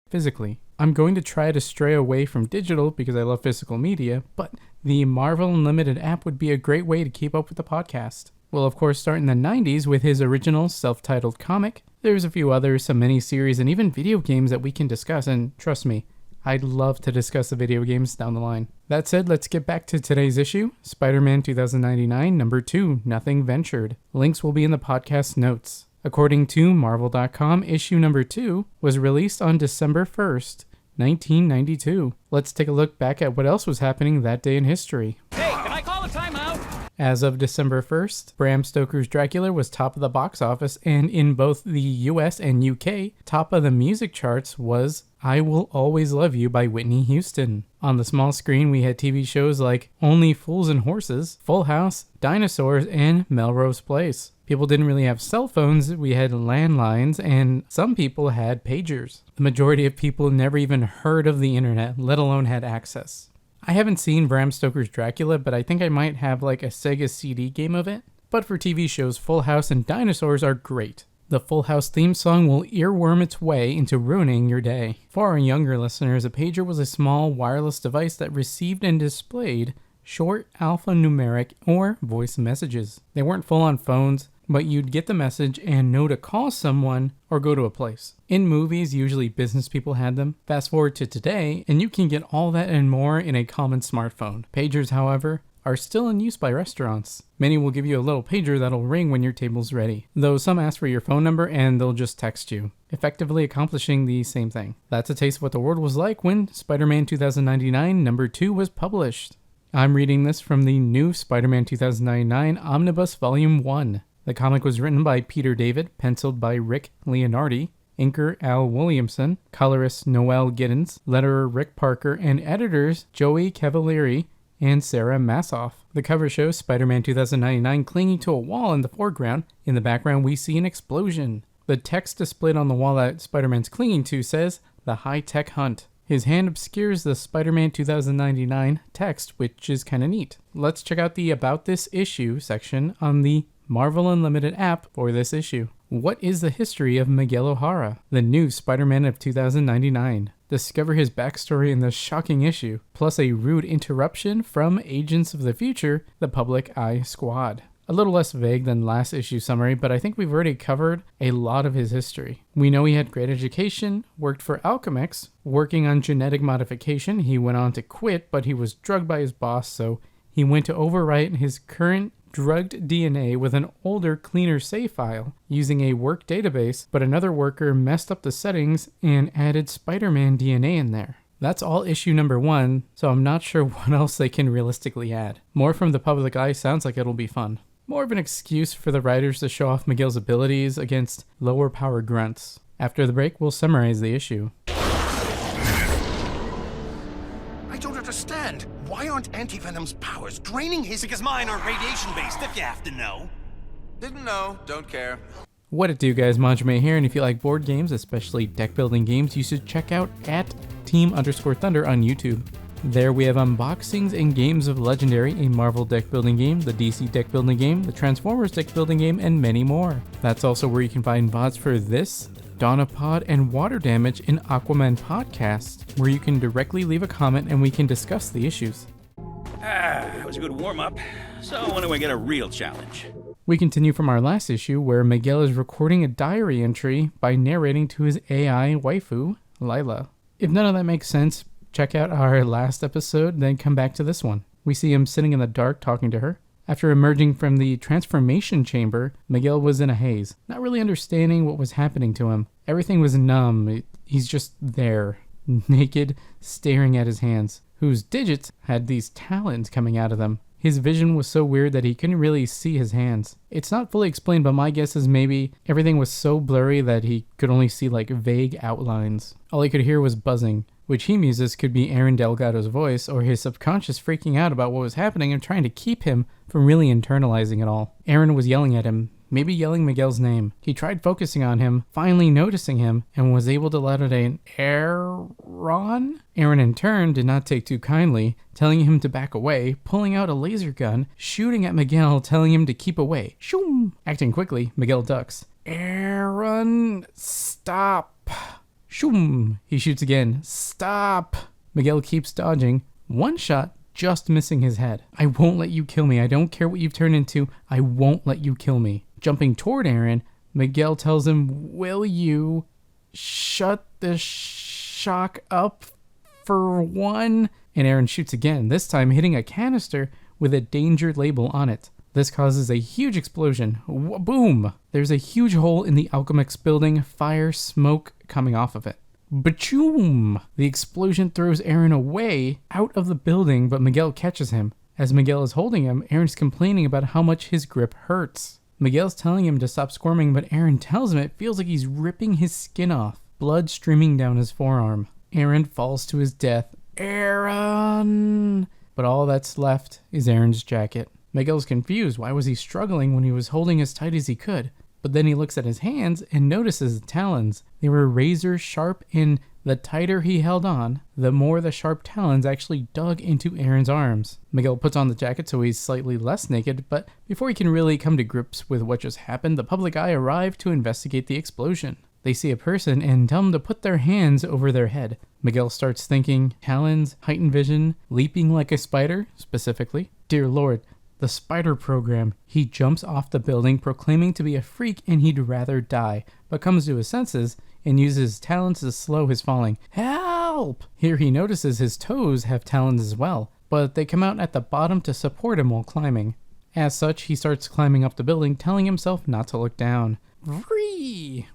physically. I'm going to try to stray away from digital because I love physical media, but the Marvel Unlimited app would be a great way to keep up with the podcast. We'll of course start in the 90s with his original self-titled comic. There's a few others, some mini-series, and even video games that we can discuss, and trust me, I'd love to discuss the video games down the line. That said, let's get back to today's issue, Spider-Man 2099, number 2, Nothing Ventured. Links will be in the podcast notes. According to Marvel.com, issue number 2 was released on December 1st, 1992. Let's take a look back at what else was happening that day in history. Hey, can I call a timeout? As of December 1st, Bram Stoker's Dracula was top of the box office, and in both the US and UK, top of the music charts was I Will Always Love You by Whitney Houston. On the small screen, we had TV shows like Only Fools and Horses, Full House, Dinosaurs, and Melrose Place. People didn't really have cell phones, we had landlines, and some people had pagers. The majority of people never even heard of the internet, let alone had access. I haven't seen Bram Stoker's Dracula, but I think I might have like a Sega CD game of it. But for TV shows, Full House and Dinosaurs are great. The Full House theme song will earworm its way into ruining your day. For our younger listeners, a pager was a small wireless device that received and displayed short alphanumeric or voice messages. They weren't full-on phones, but you'd get the message and know to call someone or go to a place. In movies, usually business people had them. Fast forward to today, and you can get all that and more in a common smartphone. Pagers, however, are still in use by restaurants. Many will give you a little pager that'll ring when your table's ready, though some ask for your phone number and they'll just text you, effectively accomplishing the same thing. That's a taste of what the world was like when Spider-Man 2099 number 2 was published. I'm reading this from the new Spider-Man 2099 Omnibus Volume 1. The comic was written by Peter David, penciled by Rick Leonardi, inker Al Williamson, colorist Noel Giddens, letterer Rick Parker, and editors Joey Cavalieri and Sarah Massoff. The cover shows Spider-Man 2099 clinging to a wall in the foreground. In the background, we see an explosion. The text displayed on the wall that Spider-Man's clinging to says, "The High-Tech Hunt." His hand obscures the Spider-Man 2099 text, which is kinda neat. Let's check out the About This Issue section on the Marvel Unlimited app for this issue. What is the history of Miguel O'Hara, the new Spider-Man of 2099? Discover his backstory in this shocking issue, plus a rude interruption from Agents of the Future, the Public Eye Squad. A little less vague than last issue summary, but I think we've already covered a lot of his history. We know he had great education, worked for Alchemix, working on genetic modification. He went on to quit, but he was drugged by his boss, so he went to overwrite his current drugged DNA with an older, cleaner save file using a work database, but another worker messed up the settings and added Spider-Man DNA in there. That's all issue number 1, so I'm not sure what else they can realistically add. More from the Public Eye sounds like it'll be fun. More of an excuse for the writers to show off Miguel's abilities against lower power grunts. After the break, we'll summarize the issue. I don't understand. Why aren't Anti-Venom's powers draining his... Because mine aren't radiation-based, if you have to know. Didn't know. Don't care. What it do, guys? Manjoume here, and if you like board games, especially deck-building games, you should check out @Team_Thunder on YouTube. There we have unboxings and games of Legendary, a Marvel deck-building game, the DC deck-building game, the Transformers deck-building game, and many more. That's also where you can find VODs for this, Dawn of Pod, and Water Damage in Aquaman Podcast, where you can directly leave a comment and we can discuss the issues. That was a good warm-up. So when do I get a real challenge? We continue from our last issue, where Miguel is recording a diary entry by narrating to his AI waifu, Lila. If none of that makes sense, check out our last episode, then come back to this one. We see him sitting in the dark talking to her. After emerging from the transformation chamber, Miguel was in a haze, not really understanding what was happening to him. Everything was numb. He's just there, naked, staring at his hands, whose digits had these talons coming out of them. His vision was so weird that he couldn't really see his hands. It's not fully explained, but my guess is maybe everything was so blurry that he could only see like vague outlines. All he could hear was buzzing, which he muses could be Aaron Delgado's voice or his subconscious freaking out about what was happening and trying to keep him from really internalizing it all. Aaron was yelling at him, maybe yelling Miguel's name. He tried focusing on him, finally noticing him, and was able to let out an Aaron? Aaron in turn did not take too kindly, telling him to back away, pulling out a laser gun, shooting at Miguel, telling him to keep away. Shoom! Acting quickly, Miguel ducks. Aaron, stop! Shoom! He shoots again. Stop! Miguel keeps dodging. One shot just missing his head. I won't let you kill me. I don't care what you've turned into. I won't let you kill me. Jumping toward Aaron, Miguel tells him, will you shut the shock up for one? And Aaron shoots again, this time hitting a canister with a danger label on it. This causes a huge explosion. Boom! There's a huge hole in the Alchemix building, fire, smoke coming off of it. Bachoom! The explosion throws Aaron away out of the building, but Miguel catches him. As Miguel is holding him, Aaron's complaining about how much his grip hurts. Miguel's telling him to stop squirming, but Aaron tells him it feels like he's ripping his skin off, blood streaming down his forearm. Aaron falls to his death. Aaron! But all that's left is Aaron's jacket. Miguel's confused. Why was he struggling when he was holding as tight as he could? But then he looks at his hands and notices the talons. They were razor sharp, and the tighter he held on, the more the sharp talons actually dug into Aaron's arms. Miguel puts on the jacket so he's slightly less naked, but before he can really come to grips with what just happened, the public eye arrive to investigate the explosion. They see a person and tell them to put their hands over their head. Miguel starts thinking, talons, heightened vision, leaping like a spider, specifically. Dear Lord, the spider program. He jumps off the building, proclaiming to be a freak and he'd rather die, but comes to his senses and uses his talons to slow his falling. Help! Here he notices his toes have talons as well, but they come out at the bottom to support him while climbing. As such, he starts climbing up the building, telling himself not to look down. Vree!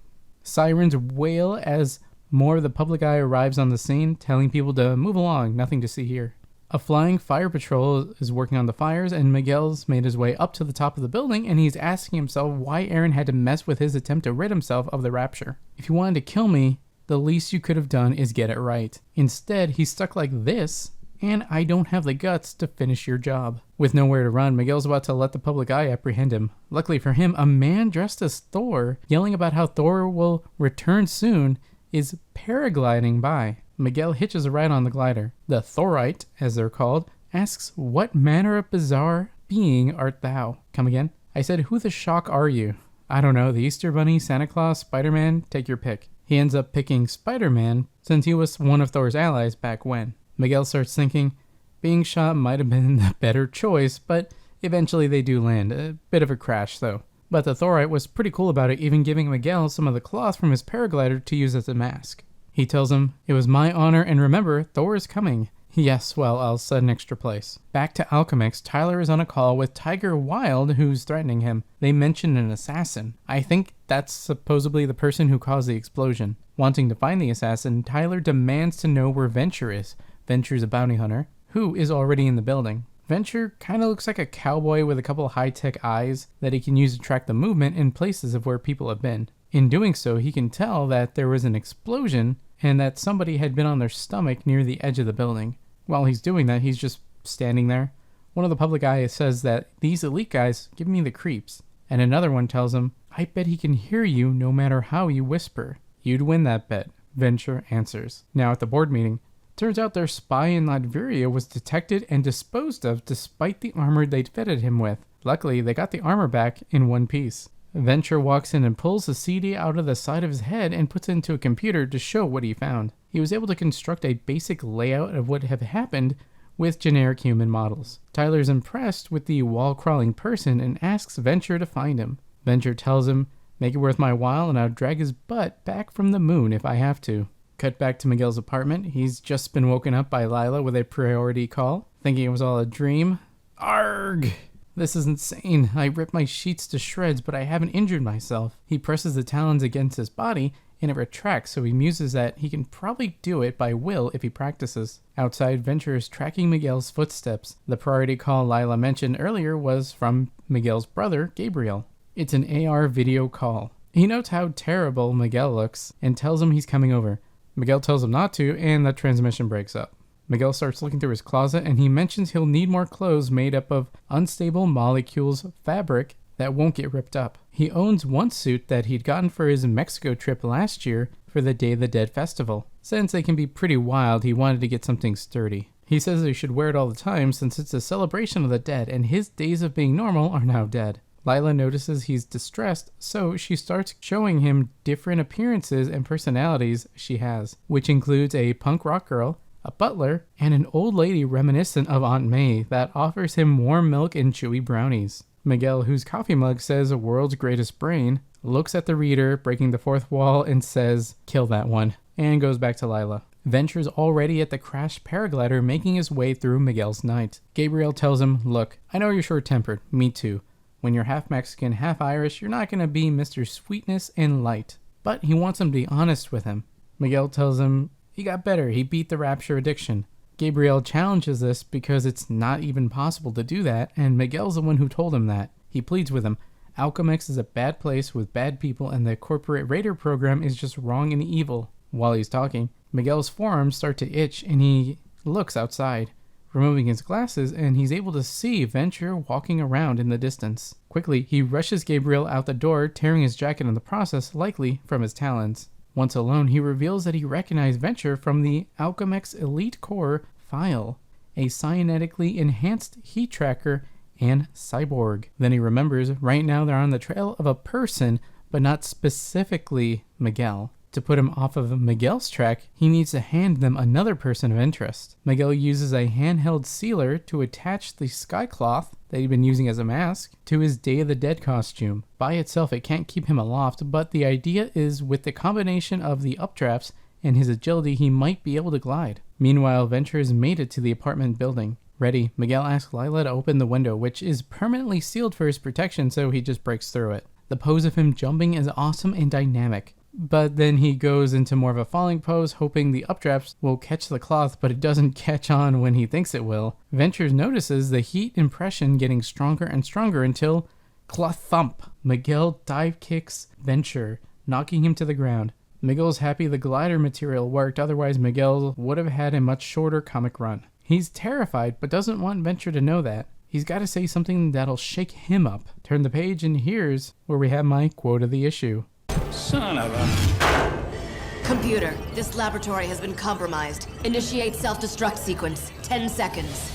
Sirens wail as more of the public eye arrives on the scene, telling people to move along, nothing to see here. A flying fire patrol is working on the fires, and Miguel's made his way up to the top of the building, and he's asking himself why Aaron had to mess with his attempt to rid himself of the rapture. If you wanted to kill me, the least you could have done is get it right. Instead, he's stuck like this, and I don't have the guts to finish your job. With nowhere to run, Miguel's about to let the public eye apprehend him. Luckily for him, a man dressed as Thor, yelling about how Thor will return soon, is paragliding by. Miguel hitches a ride on the glider. The Thorite, as they're called, asks, what manner of bizarre being art thou? Come again? I said, who the shock are you? I don't know, the Easter Bunny, Santa Claus, Spider-Man, take your pick. He ends up picking Spider-Man since he was one of Thor's allies back when. Miguel starts thinking, being shot might have been the better choice, but eventually they do land. A bit of a crash though. But the Thorite was pretty cool about it, even giving Miguel some of the cloth from his paraglider to use as a mask. He tells him, it was my honor, and remember, Thor is coming. Yes, well, I'll set an extra place. Back to Alchemix, Tyler is on a call with Tiger Wilde, who's threatening him. They mention an assassin. I think that's supposedly the person who caused the explosion. Wanting to find the assassin, Tyler demands to know where Venture is. Venture's a bounty hunter, who is already in the building. Venture kind of looks like a cowboy with a couple high-tech eyes that he can use to track the movement in places of where people have been. In doing so, he can tell that there was an explosion and that somebody had been on their stomach near the edge of the building. While he's doing that, he's just standing there. One of the public eyes says that these elite guys give me the creeps. And another one tells him, I bet he can hear you no matter how you whisper. You'd win that bet, Venture answers. Now at the board meeting, turns out their spy in Latveria was detected and disposed of despite the armor they'd fitted him with. Luckily, they got the armor back in one piece. Venture walks in and pulls the CD out of the side of his head and puts it into a computer to show what he found. He was able to construct a basic layout of what had happened with generic human models. Tyler's impressed with the wall-crawling person and asks Venture to find him. Venture tells him, make it worth my while and I'll drag his butt back from the moon if I have to. Cut back to Miguel's apartment. He's just been woken up by Lila with a priority call, thinking it was all a dream. Arg! This is insane. I ripped my sheets to shreds, but I haven't injured myself. He presses the talons against his body, and it retracts, so he muses that he can probably do it by will if he practices. Outside, Venture is tracking Miguel's footsteps. The priority call Lila mentioned earlier was from Miguel's brother, Gabriel. It's an AR video call. He notes how terrible Miguel looks and tells him he's coming over. Miguel tells him not to, and the transmission breaks up. Miguel starts looking through his closet, and he mentions he'll need more clothes made up of unstable molecules fabric that won't get ripped up. He owns one suit that he'd gotten for his Mexico trip last year for the Day of the Dead festival. Since they can be pretty wild, he wanted to get something sturdy. He says he should wear it all the time since it's a celebration of the dead, and his days of being normal are now dead. Lila notices he's distressed, so she starts showing him different appearances and personalities she has, which includes a punk rock girl, a butler, and an old lady reminiscent of Aunt May that offers him warm milk and chewy brownies. Miguel, whose coffee mug says world's greatest brain, looks at the reader, breaking the fourth wall, and says, "Kill that one," and goes back to Lila. Venture's already at the crashed paraglider, making his way through Miguel's night. Gabriel tells him, "Look, I know you're short-tempered, me too. When you're half Mexican, half Irish, you're not going to be Mr. Sweetness and Light." But he wants him to be honest with him. Miguel tells him he got better, he beat the rapture addiction. Gabriel challenges this because it's not even possible to do that, and Miguel's the one who told him that. He pleads with him. Alchemex is a bad place with bad people, and the corporate raider program is just wrong and evil. While he's talking, Miguel's forearms start to itch, and he looks outside, removing his glasses, and he's able to see Venture walking around in the distance. Quickly, he rushes Gabriel out the door, tearing his jacket in the process, likely from his talons. Once alone, he reveals that he recognized Venture from the Alchemex Elite Core file, a cyanitically enhanced heat tracker and cyborg. Then he remembers right now they're on the trail of a person, but not specifically Miguel. To put him off of Miguel's track, he needs to hand them another person of interest. Miguel uses a handheld sealer to attach the skycloth that he'd been using as a mask to his Day of the Dead costume. By itself, it can't keep him aloft, but the idea is with the combination of the updrafts and his agility, he might be able to glide. Meanwhile, Venture has made it to the apartment building. Ready, Miguel asks Lila to open the window, which is permanently sealed for his protection, so he just breaks through it. The pose of him jumping is awesome and dynamic. But then he goes into more of a falling pose, hoping the updrafts will catch the cloth, but it doesn't catch on when he thinks it will. Venture notices the heat impression getting stronger and stronger until cloth thump. Miguel dive kicks Venture, knocking him to the ground. Miguel's happy the glider material worked, otherwise Miguel would have had a much shorter comic run. He's terrified, but doesn't want Venture to know that. He's got to say something that'll shake him up. Turn the page, and here's where we have my quote of the issue. Son of a... Computer, this laboratory has been compromised. Initiate self-destruct sequence. 10 seconds.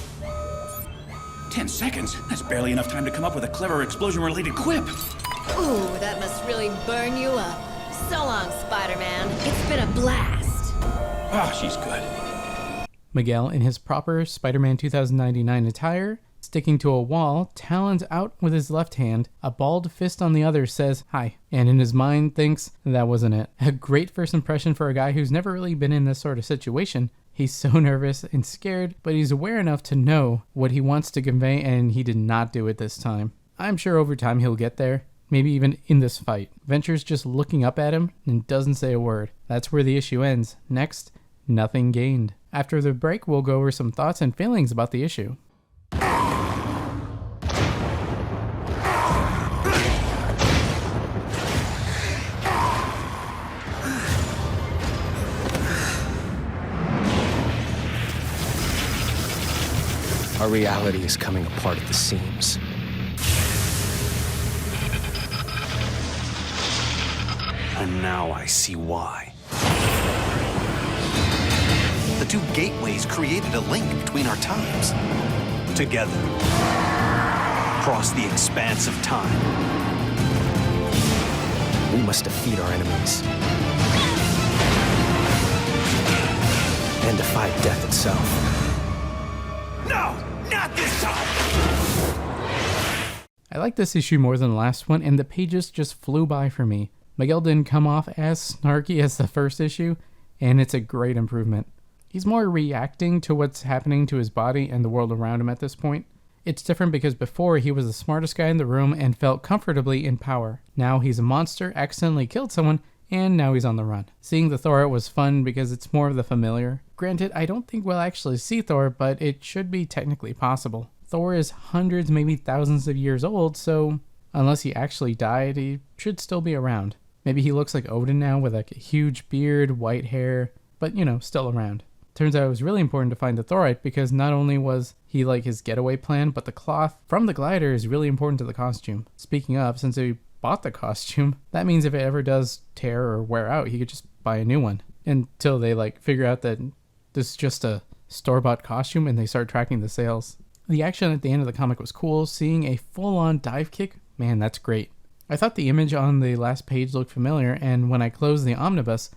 10 seconds? That's barely enough time to come up with a clever explosion-related quip. Ooh, that must really burn you up. So long, Spider-Man. It's been a blast. Oh, she's good. Miguel, in his proper Spider-Man 2099 attire, sticking to a wall, talons out with his left hand, a balled fist on the other, says hi, and in his mind thinks that wasn't it. A great first impression for a guy who's never really been in this sort of situation. He's so nervous and scared, but he's aware enough to know what he wants to convey, and he did not do it this time. I'm sure over time he'll get there, maybe even in this fight. Venture's just looking up at him and doesn't say a word. That's where the issue ends. Next, nothing gained. After the break, we'll go over some thoughts and feelings about the issue. Our reality is coming apart at the seams. And now I see why. The two gateways created a link between our times. Together, across the expanse of time, we must defeat our enemies and defy death itself. No, not this time! I like this issue more than the last one, and the pages just flew by for me. Miguel didn't come off as snarky as the first issue, and it's a great improvement. He's more reacting to what's happening to his body and the world around him at this point. It's different because before he was the smartest guy in the room and felt comfortably in power. Now he's a monster, accidentally killed someone, and now he's on the run. Seeing the Thor art was fun because it's more of the familiar. Granted, I don't think we'll actually see Thor, but it should be technically possible. Thor is hundreds, maybe thousands of years old, so unless he actually died, he should still be around. Maybe he looks like Odin now with like a huge beard, white hair, but still around. Turns out it was really important to find the Thorite because not only was he like his getaway plan, but the cloth from the glider is really important to the costume. Speaking of, since he bought the costume, that means if it ever does tear or wear out, he could just buy a new one until they figure out that this is just a store-bought costume and they start tracking the sales. The action at the end of the comic was cool. Seeing a full-on dive kick Man, that's great. I thought the image on the last page looked familiar, and when I closed the omnibus,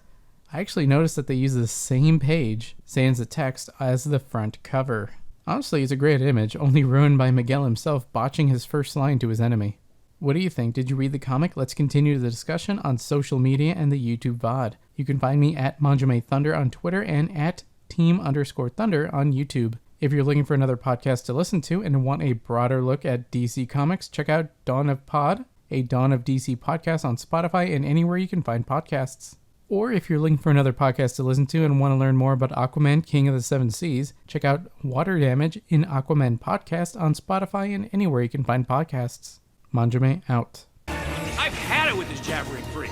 I actually noticed that they use the same page, sans the text, as the front cover. Honestly, it's a great image, only ruined by Miguel himself botching his first line to his enemy. What do you think? Did you read the comic? Let's continue the discussion on social media and the YouTube VOD. You can find me at ManjoumeThunder on Twitter and at Team_Thunder on YouTube. If you're looking for another podcast to listen to and want a broader look at DC Comics, check out Dawn of Pod, a Dawn of DC podcast on Spotify and anywhere you can find podcasts. Or if you're looking for another podcast to listen to and want to learn more about Aquaman, King of the Seven Seas, check out Water Damage in Aquaman podcast on Spotify and anywhere you can find podcasts. Manjoume out. I've had it with this jabbering freak.